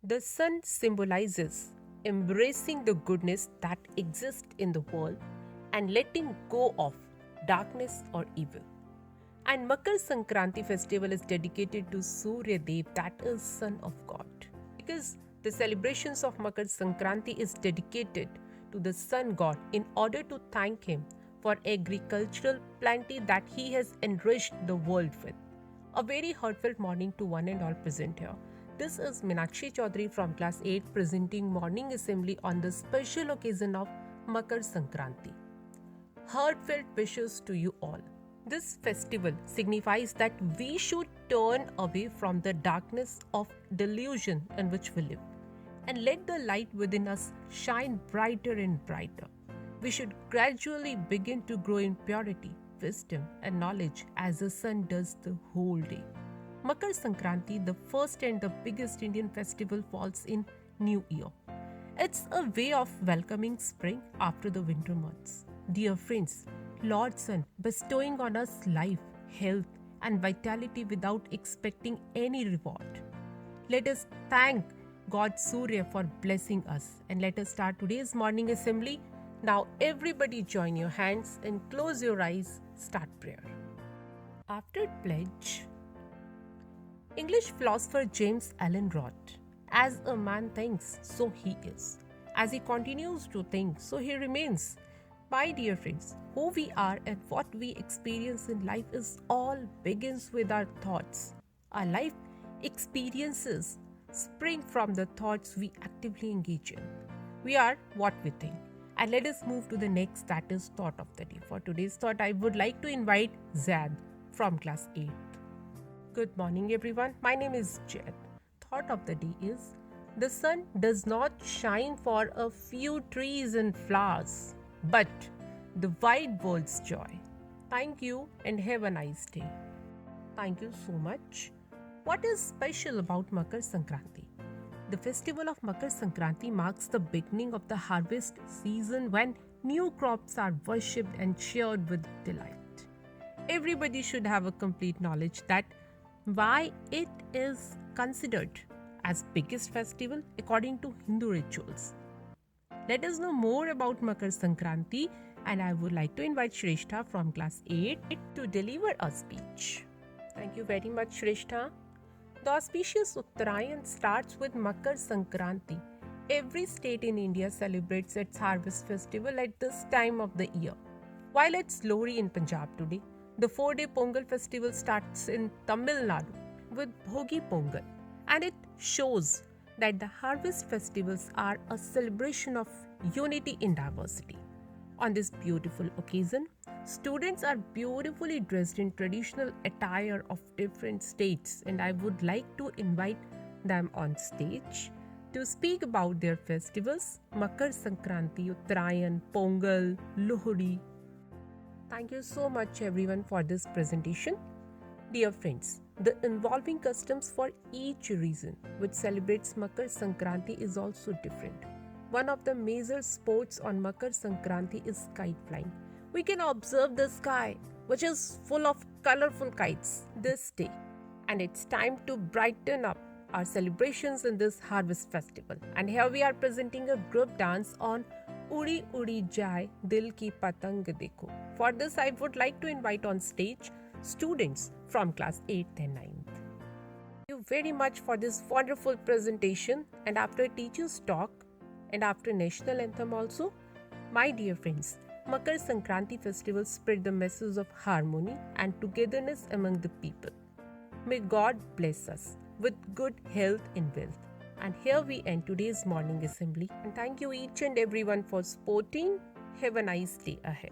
The sun symbolizes embracing the goodness that exists in the world and letting go of darkness or evil. And Makar Sankranti festival is dedicated to Surya Dev, that is son of God. Because the celebrations of Makar Sankranti is dedicated to the sun god in order to thank him for agricultural plenty that he has enriched the world with. A very heartfelt morning to one and all present here. This is Meenakshi Chaudhary from class 8 presenting morning assembly on the special occasion of Makar Sankranti. Heartfelt wishes to you all. This festival signifies that we should turn away from the darkness of delusion in which we live and let the light within us shine brighter and brighter. We should gradually begin to grow in purity, wisdom, and knowledge as the sun does the whole day. Makar Sankranti, the first and the biggest Indian festival, falls in New Year. It's a way of welcoming spring after the winter months. Dear friends, Lord Sun bestowing on us life, health, and vitality without expecting any reward. Let us thank God Surya for blessing us and let us start today's morning assembly. Now, everybody join your hands and close your eyes. Start prayer. After pledge, English philosopher James Allen wrote, "As a man thinks, so he is. As he continues to think, so he remains." My dear friends, who we are and what we experience in life is all begins with our thoughts. Our life experiences spring from the thoughts we actively engage in. We are what we think. And let us move to the next, that is thought of the day. For today's thought, I would like to invite Zad from class 8. Good morning, everyone. My name is Jed. Thought of the day is: the sun does not shine for a few trees and flowers, but the wide world's joy. Thank you and have a nice day. Thank you so much. What is special about Makar Sankranti? The festival of Makar Sankranti marks the beginning of the harvest season when new crops are worshipped and cheered with delight. Everybody should have a complete knowledge that why it is considered as biggest festival according to Hindu rituals. Let us know more about Makar Sankranti, and I would like to invite Shrestha from class 8 to deliver a speech. Thank you very much, Shrestha. The auspicious Uttarayan starts with Makar Sankranti. Every state in India celebrates its harvest festival at this time of the year. While it's Lohri in Punjab today, the 4-day Pongal festival starts in Tamil Nadu with Bhogi Pongal, and it shows that the harvest festivals are a celebration of unity in diversity. On this beautiful occasion, students are beautifully dressed in traditional attire of different states, and I would like to invite them on stage to speak about their festivals: Makar Sankranti, Uttarayan, Pongal, Lohri. Thank you so much, everyone, for this presentation. Dear friends, the involving customs for each region which celebrates Makar Sankranti is also different. One of the major sports on Makar Sankranti is kite flying. We can observe the sky, which is full of colorful kites this day, and it's time to brighten up our celebrations in this harvest festival. And here we are presenting a group dance on Udi Udi Jai Dil Ki Patang Dekho. For this, I would like to invite on stage students from class 8th and 9th. Thank you very much for this wonderful presentation. And after teacher's talk and after national anthem also, my dear friends, Makar Sankranti festival spread the message of harmony and togetherness among the people. May God bless us with good health and wealth. And here we end today's morning assembly. And thank you each and everyone for supporting. Have a nice day ahead.